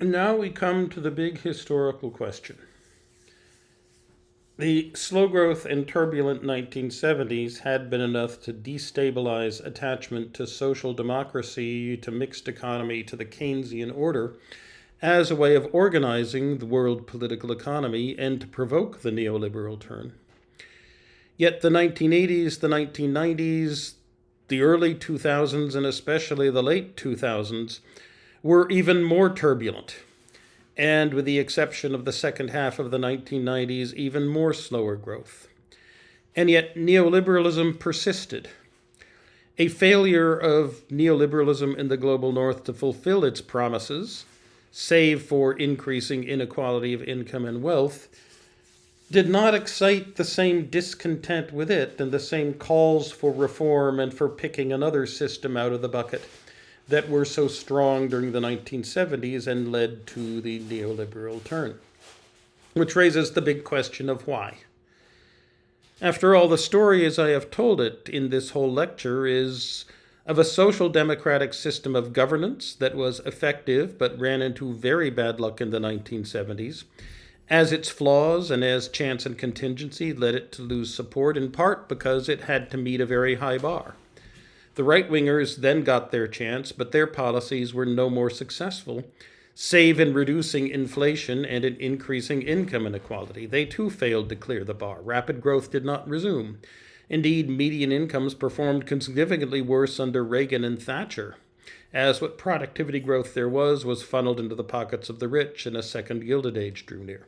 And now we come to the big historical question. The slow growth and turbulent 1970s had been enough to destabilize attachment to social democracy, to mixed economy, to the Keynesian order as a way of organizing the world political economy and to provoke the neoliberal turn. Yet the 1980s, the 1990s, the early 2000s, and especially the late 2000s were even more turbulent, and with the exception of the second half of the 1990s, even more slower growth. And yet neoliberalism persisted. A failure of neoliberalism in the global north to fulfill its promises, save for increasing inequality of income and wealth, did not excite the same discontent with it and the same calls for reform and for picking another system out of the bucket that were so strong during the 1970s and led to the neoliberal turn. Which raises the big question of why. After all, the story as I have told it in this whole lecture is of a social democratic system of governance that was effective but ran into very bad luck in the 1970s, as its flaws and as chance and contingency led it to lose support, in part because it had to meet a very high bar. The right-wingers then got their chance, but their policies were no more successful, save in reducing inflation and in increasing income inequality. They too failed to clear the bar. Rapid growth did not resume. Indeed, median incomes performed significantly worse under Reagan and Thatcher, as what productivity growth there was funneled into the pockets of the rich and a second gilded age drew near.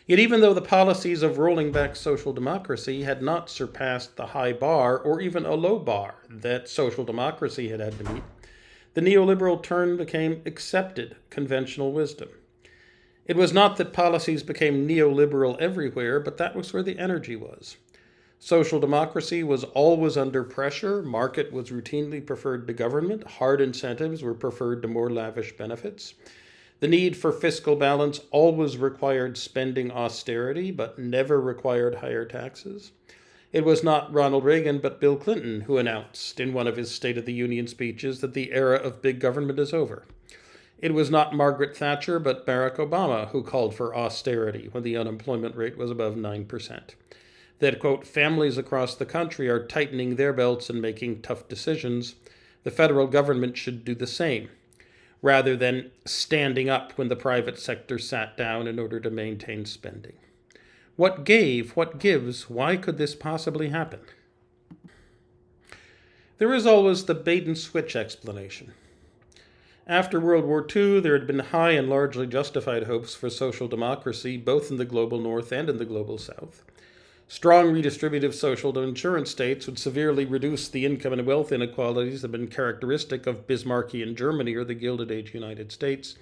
Yet even though the policies of rolling back social democracy had not surpassed the high bar or even a low bar that social democracy had to meet, the neoliberal turn became accepted conventional wisdom. It was not that policies became neoliberal everywhere, but that was where the energy was. Social democracy was always under pressure, market was routinely preferred to government, hard incentives were preferred to more lavish benefits. The need for fiscal balance always required spending austerity, but never required higher taxes. It was not Ronald Reagan, but Bill Clinton who announced in one of his State of the Union speeches that the era of big government is over. It was not Margaret Thatcher, but Barack Obama who called for austerity when the unemployment rate was above 9%. That, quote, families across the country are tightening their belts and making tough decisions. The federal government should do the same, rather than standing up when the private sector sat down in order to maintain spending. What gave? What gives? Why could this possibly happen? There is always the bait-and-switch explanation. After World War II, there had been high and largely justified hopes for social democracy, both in the global north and in the global south. Strong redistributive social insurance states would severely reduce the income and wealth inequalities that have been characteristic of Bismarckian Germany or the Gilded Age United States.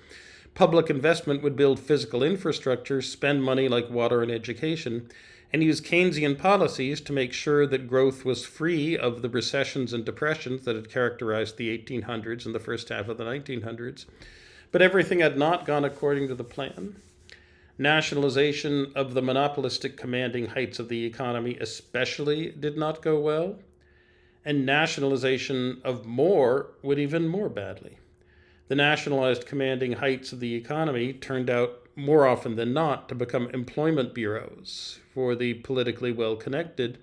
Public investment would build physical infrastructure, spend money like water and education, and use Keynesian policies to make sure that growth was free of the recessions and depressions that had characterized the 1800s and the first half of the 1900s. But everything had not gone according to the plan. Nationalization of the monopolistic commanding heights of the economy especially did not go well, and nationalization of more would even more badly. The nationalized commanding heights of the economy turned out more often than not to become employment bureaus for the politically well-connected.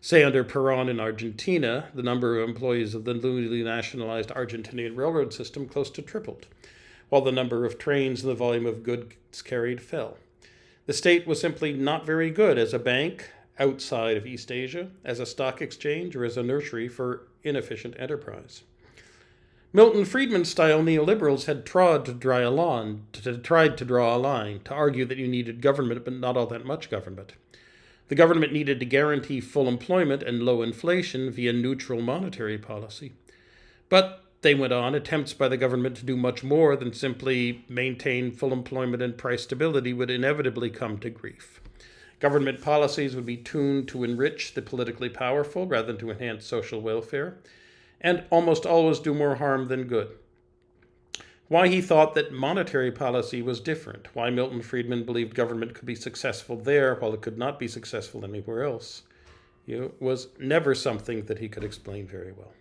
Say under Perón in Argentina, the number of employees of the newly nationalized Argentinian railroad system close to tripled, while the number of trains and the volume of goods carried fell. The state was simply not very good as a bank outside of East Asia, as a stock exchange, or as a nursery for inefficient enterprise. Milton Friedman-style neoliberals had tried to draw a line, to argue that you needed government, but not all that much government. The government needed to guarantee full employment and low inflation via neutral monetary policy. But they went on, attempts by the government to do much more than simply maintain full employment and price stability would inevitably come to grief. Government policies would be tuned to enrich the politically powerful rather than to enhance social welfare, and almost always do more harm than good. Why he thought that monetary policy was different, why Milton Friedman believed government could be successful there while it could not be successful anywhere else, was never something that he could explain very well.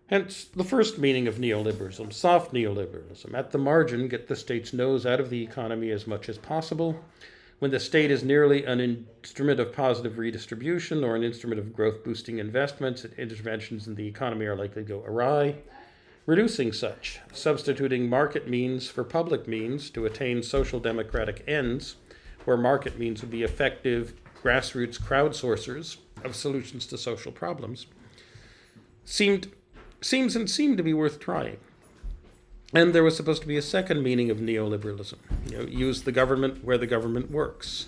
Hence, the first meaning of neoliberalism, soft neoliberalism. At the margin, get the state's nose out of the economy as much as possible. When the state is merely an instrument of positive redistribution or an instrument of growth-boosting investments, interventions in the economy are likely to go awry. Reducing such, substituting market means for public means to attain social democratic ends, where market means would be effective grassroots crowdsourcers of solutions to social problems, seemed to be worth trying. And there was supposed to be a second meaning of neoliberalism. Use the government where the government works.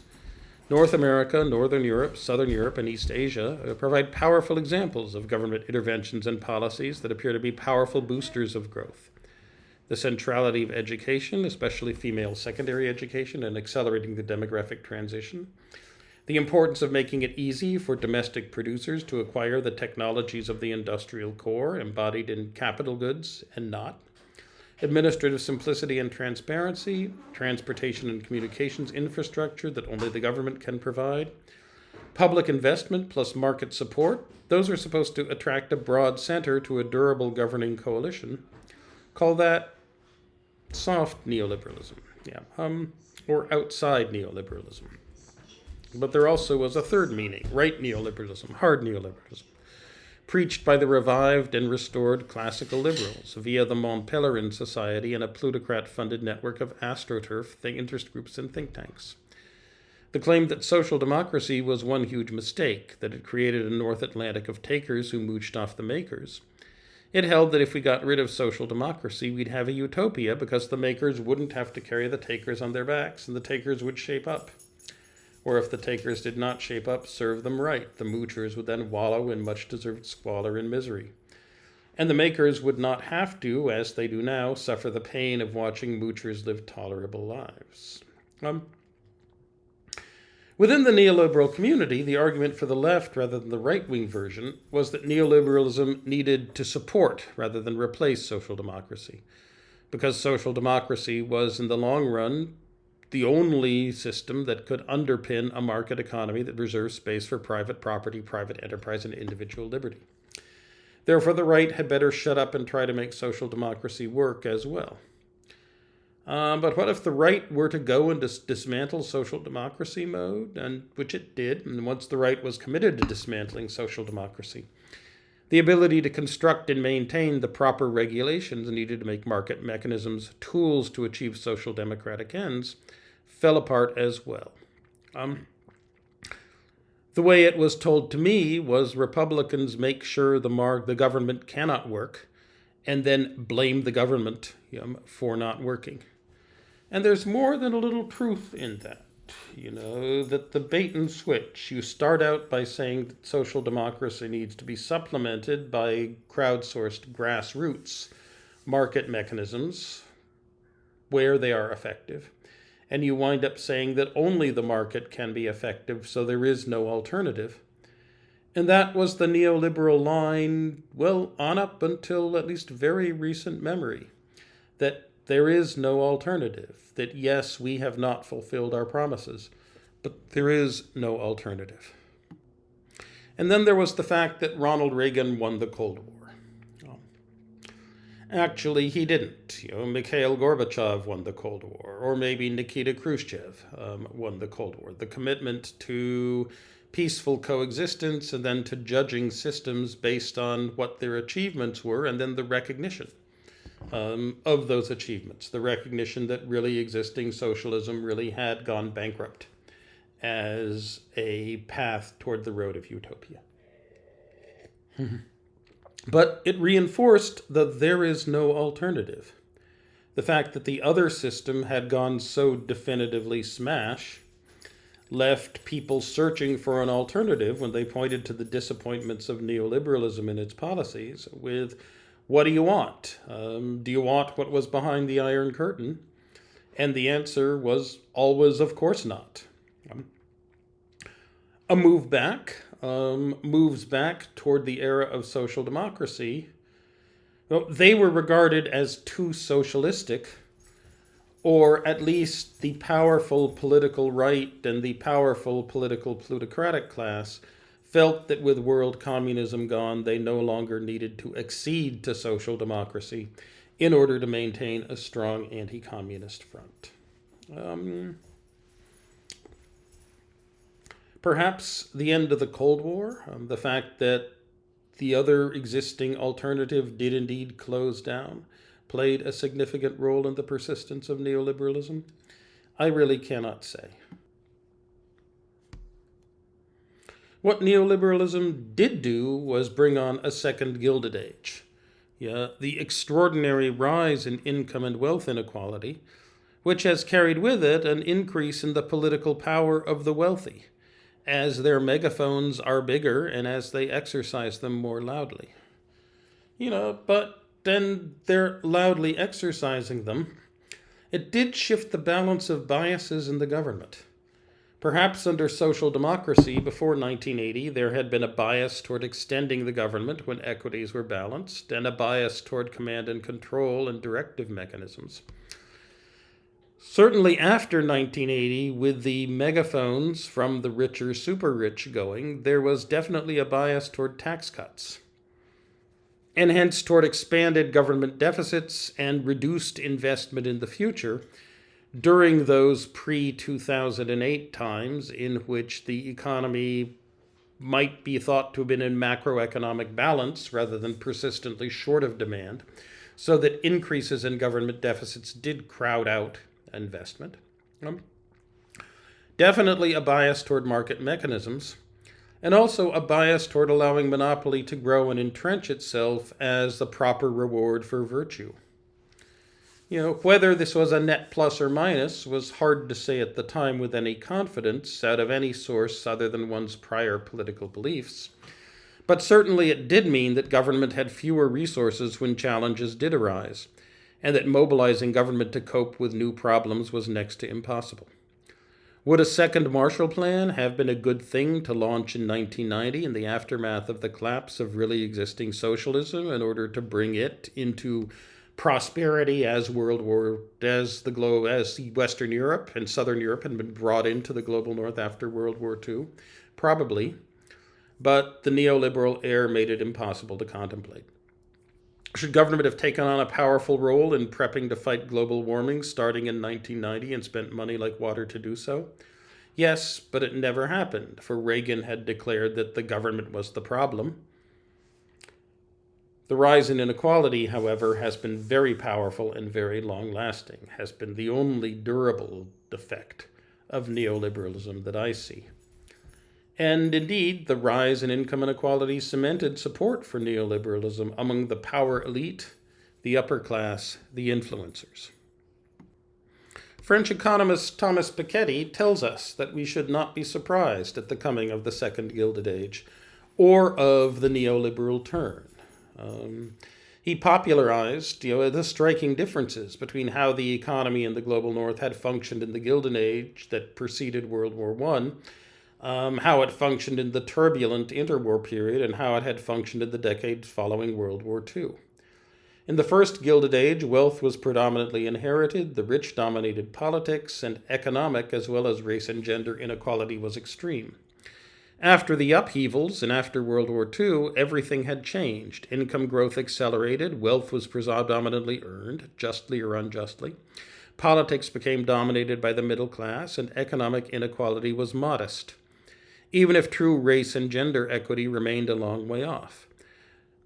North America, Northern Europe, Southern Europe, and East Asia provide powerful examples of government interventions and policies that appear to be powerful boosters of growth. The centrality of education, especially female secondary education, and accelerating the demographic transition. The importance of making it easy for domestic producers to acquire the technologies of the industrial core embodied in capital goods and not. Administrative simplicity and transparency, transportation and communications infrastructure that only the government can provide, public investment plus market support. Those are supposed to attract a broad center to a durable governing coalition. Call that soft neoliberalism, or outside neoliberalism. But there also was a third meaning, right neoliberalism, hard neoliberalism, preached by the revived and restored classical liberals via the Mont Pelerin Society and a plutocrat-funded network of astroturf interest groups and think tanks. The claim that social democracy was one huge mistake, that it created a North Atlantic of takers who mooched off the makers. It held that if we got rid of social democracy, we'd have a utopia because the makers wouldn't have to carry the takers on their backs and the takers would shape up. Or if the takers did not shape up, serve them right. The moochers would then wallow in much-deserved squalor and misery. And the makers would not have to, as they do now, suffer the pain of watching moochers live tolerable lives. Within the neoliberal community, the argument for the left rather than the right-wing version was that neoliberalism needed to support rather than replace social democracy, because social democracy was, in the long run, the only system that could underpin a market economy that reserves space for private property, private enterprise, and individual liberty. Therefore, the right had better shut up and try to make social democracy work as well. But what if the right were to go into dismantle social democracy mode, and which it did, and once the right was committed to dismantling social democracy, the ability to construct and maintain the proper regulations needed to make market mechanisms tools to achieve social democratic ends fell apart as well. The way it was told to me was Republicans make sure the government cannot work and then blame the government for not working. And there's more than a little truth in that. That the bait and switch, you start out by saying that social democracy needs to be supplemented by crowdsourced grassroots market mechanisms where they are effective. And you wind up saying that only the market can be effective, so there is no alternative. And that was the neoliberal line, on up until at least very recent memory, that there is no alternative, that yes, we have not fulfilled our promises, but there is no alternative. And then there was the fact that Ronald Reagan won the Cold War. Actually, he didn't. Mikhail Gorbachev won the Cold War, or maybe Nikita Khrushchev won the Cold War. The commitment to peaceful coexistence and then to judging systems based on what their achievements were, and then the recognition of those achievements, the recognition that really existing socialism really had gone bankrupt as a path toward the road of utopia. But it reinforced that there is no alternative. The fact that the other system had gone so definitively smash left people searching for an alternative when they pointed to the disappointments of neoliberalism and its policies with, what do you want? Do you want what was behind the Iron Curtain? And the answer was always, of course not. A move back moves back toward the era of social democracy. They were regarded as too socialistic, or at least the powerful political right and the powerful political plutocratic class felt that with world communism gone, they no longer needed to accede to social democracy in order to maintain a strong anti-communist front. Perhaps the end of the Cold War, the fact that the other existing alternative did indeed close down, played a significant role in the persistence of neoliberalism. I really cannot say. What neoliberalism did do was bring on a second Gilded Age. The extraordinary rise in income and wealth inequality, which has carried with it an increase in the political power of the wealthy, as their megaphones are bigger and as they exercise them more loudly. But then they're loudly exercising them. It did shift the balance of biases in the government. Perhaps under social democracy before 1980, there had been a bias toward extending the government when equities were balanced, and a bias toward command and control and directive mechanisms. Certainly after 1980, with the megaphones from the rich or super rich going, there was definitely a bias toward tax cuts, and hence toward expanded government deficits and reduced investment in the future during those pre-2008 times in which the economy might be thought to have been in macroeconomic balance rather than persistently short of demand, so that increases in government deficits did crowd out investment. Definitely a bias toward market mechanisms, and also a bias toward allowing monopoly to grow and entrench itself as the proper reward for virtue. Whether this was a net plus or minus was hard to say at the time with any confidence out of any source other than one's prior political beliefs. But certainly it did mean that government had fewer resources when challenges did arise, and that mobilizing government to cope with new problems was next to impossible. Would a second Marshall Plan have been a good thing to launch in 1990 in the aftermath of the collapse of really existing socialism in order to bring it into prosperity as Western Europe and Southern Europe had been brought into the global North after World War II? Probably. But the neoliberal air made it impossible to contemplate. Should government have taken on a powerful role in prepping to fight global warming starting in 1990 and spent money like water to do so? Yes, but it never happened, for Reagan had declared that the government was the problem. The rise in inequality, however, has been very powerful and very long-lasting, has been the only durable effect of neoliberalism that I see. And indeed, the rise in income inequality cemented support for neoliberalism among the power elite, the upper class, the influencers. French economist Thomas Piketty tells us that we should not be surprised at the coming of the second Gilded Age or of the neoliberal turn. He popularized the striking differences between how the economy in the global North had functioned in the Gilded Age that preceded World War I, how it functioned in the turbulent interwar period, and how it had functioned in the decades following World War II. In the first Gilded Age, wealth was predominantly inherited, the rich dominated politics, and economic as well as race and gender inequality was extreme. After the upheavals and after World War II, everything had changed. Income growth accelerated, wealth was predominantly earned, justly or unjustly. Politics became dominated by the middle class, and economic inequality was modest, even if true race and gender equity remained a long way off.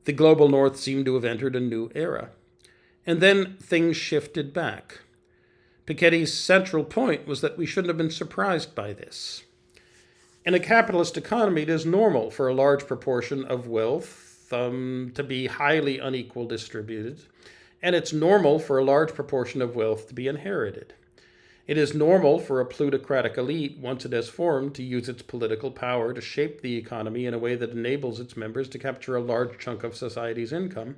The global North seemed to have entered a new era. And then things shifted back. Piketty's central point was that we shouldn't have been surprised by this. In a capitalist economy, it is normal for a large proportion of wealth to be highly unequal distributed, and it's normal for a large proportion of wealth to be inherited. It is normal for a plutocratic elite, once it has formed, to use its political power to shape the economy in a way that enables its members to capture a large chunk of society's income,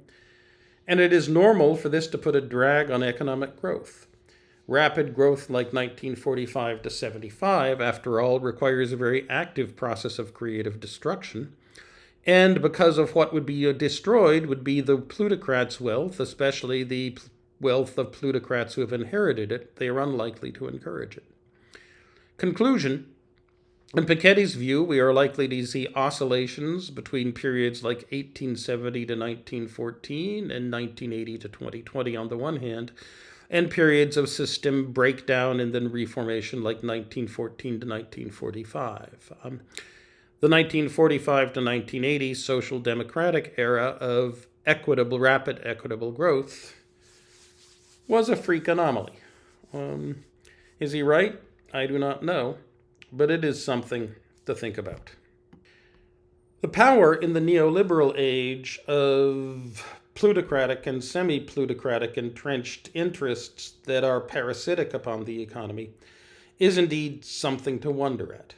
and it is normal for this to put a drag on economic growth. Rapid growth like 1945 to 75, after all, requires a very active process of creative destruction. And because of what would be destroyed would be the plutocrats' wealth, especially the wealth of plutocrats who have inherited it, they are unlikely to encourage it. Conclusion: In Piketty's view, we are likely to see oscillations between periods like 1870 to 1914 and 1980 to 2020 on the one hand, and periods of system breakdown and then reformation like 1914 to 1945. The 1945 to 1980 social democratic era of rapid equitable growth was a freak anomaly. Is he right? I do not know, but it is something to think about. The power in the neoliberal age of plutocratic and semi-plutocratic entrenched interests that are parasitic upon the economy is indeed something to wonder at.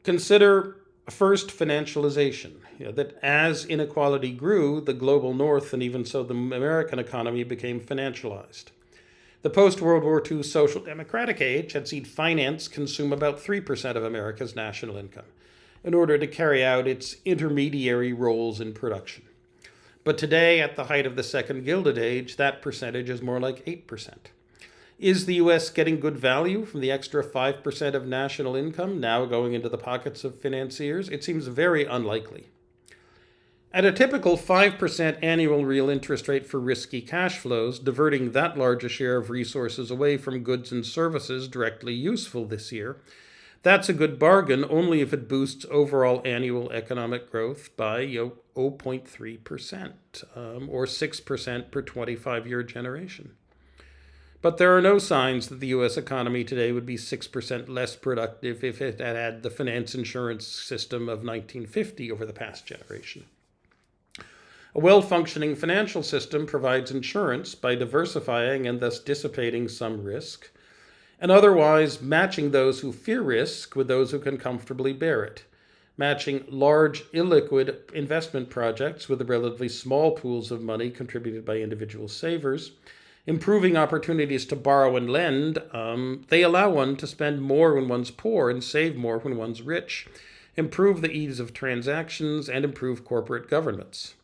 Consider first financialization, that as inequality grew, the global north and even so the American economy became financialized. The post-World War II social democratic age had seen finance consume about 3% of America's national income in order to carry out its intermediary roles in production. But today, at the height of the second Gilded Age, that percentage is more like 8%. Is the US getting good value from the extra 5% of national income now going into the pockets of financiers? It seems very unlikely. At a typical 5% annual real interest rate for risky cash flows, diverting that large a share of resources away from goods and services directly useful this year, that's a good bargain only if it boosts overall annual economic growth by 0.3%, or 6% per 25-year generation. But there are no signs that the U.S. economy today would be 6% less productive if it had had the finance insurance system of 1950 over the past generation. A well-functioning financial system provides insurance by diversifying and thus dissipating some risk, and otherwise matching those who fear risk with those who can comfortably bear it, matching large, illiquid investment projects with the relatively small pools of money contributed by individual savers, improving opportunities to borrow and lend. They allow one to spend more when one's poor and save more when one's rich, improve the ease of transactions, and improve corporate governance.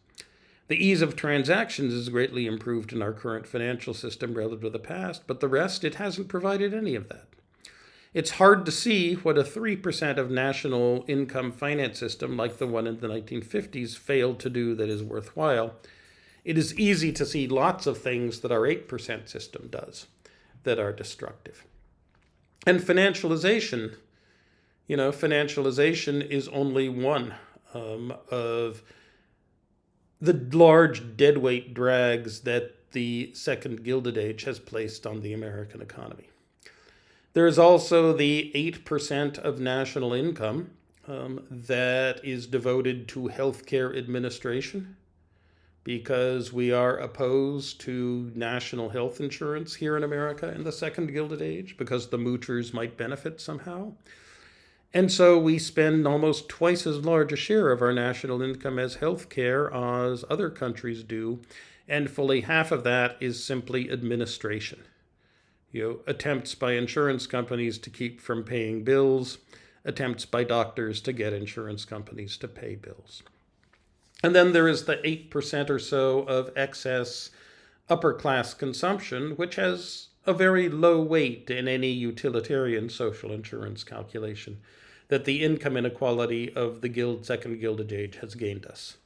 The ease of transactions is greatly improved in our current financial system relative to the past, but the rest, it hasn't provided any of that. It's hard to see what a 3% of national income finance system like the one in the 1950s failed to do that is worthwhile. It is easy to see lots of things that our 8% system does that are destructive. And financialization is only one of the large deadweight drags that the second Gilded Age has placed on the American economy. There is also the 8% of national income that is devoted to healthcare administration, because we are opposed to national health insurance here in America in the second Gilded Age, because the moochers might benefit somehow. And so we spend almost twice as large a share of our national income as healthcare as other countries do, and fully half of that is simply administration. Attempts by insurance companies to keep from paying bills, attempts by doctors to get insurance companies to pay bills. And then there is the 8% or so of excess upper class consumption, which has a very low weight in any utilitarian social insurance calculation that the income inequality of the second Gilded Age has gained us.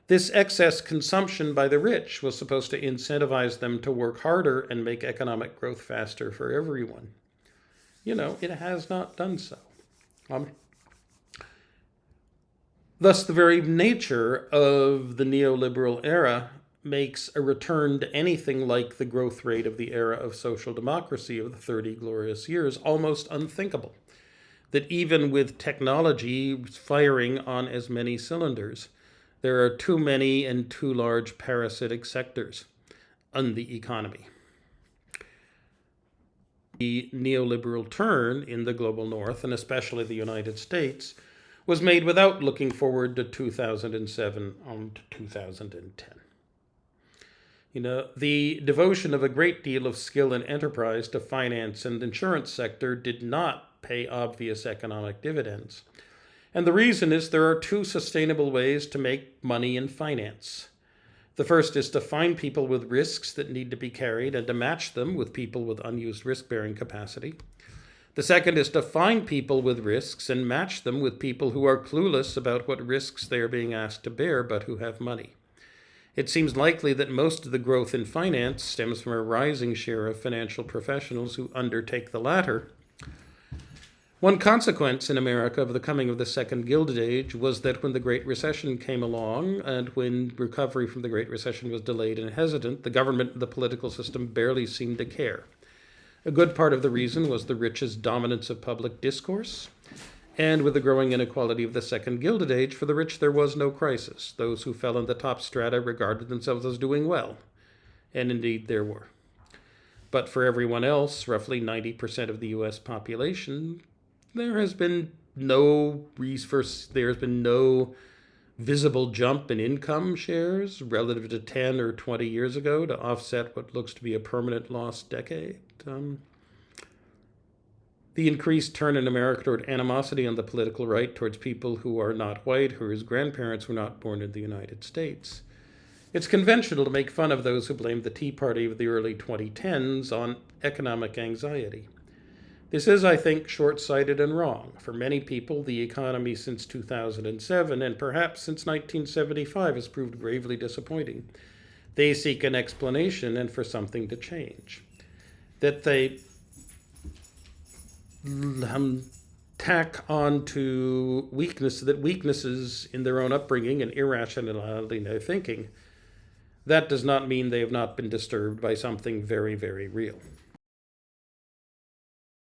This excess consumption by the rich was supposed to incentivize them to work harder and make economic growth faster for everyone. It has not done so. Thus, the very nature of the neoliberal era makes a return to anything like the growth rate of the era of social democracy of the 30 glorious years almost unthinkable. That even with technology firing on as many cylinders, there are too many and too large parasitic sectors on the economy. The neoliberal turn in the global north, and especially the United States, was made without looking forward to 2007 on to 2010. The devotion of a great deal of skill and enterprise to finance and insurance sector did not pay obvious economic dividends. And the reason is there are two sustainable ways to make money in finance. The first is to find people with risks that need to be carried and to match them with people with unused risk-bearing capacity. The second is to find people with risks and match them with people who are clueless about what risks they are being asked to bear, but who have money. It seems likely that most of the growth in finance stems from a rising share of financial professionals who undertake the latter. One consequence in America of the coming of the second Gilded Age was that when the Great Recession came along, and when recovery from the Great Recession was delayed and hesitant, the government and the political system barely seemed to care. A good part of the reason was the rich's dominance of public discourse. And with the growing inequality of the second Gilded Age, for the rich there was no crisis. Those who fell in the top strata regarded themselves as doing well. And indeed there were. But for everyone else, roughly 90% of the US population, there has been no visible jump in income shares relative to 10 or 20 years ago to offset what looks to be a permanent lost decade. The increased turn in America toward animosity on the political right towards people who are not white, whose grandparents were not born in the United States. It's conventional to make fun of those who blame the Tea Party of the early 2010s on economic anxiety. This is, I think, short-sighted and wrong. For many people, the economy since 2007 and perhaps since 1975 has proved gravely disappointing. They seek an explanation and for something to change. That they tack on to weaknesses in their own upbringing and irrationality in their thinking, that does not mean they have not been disturbed by something very, very real.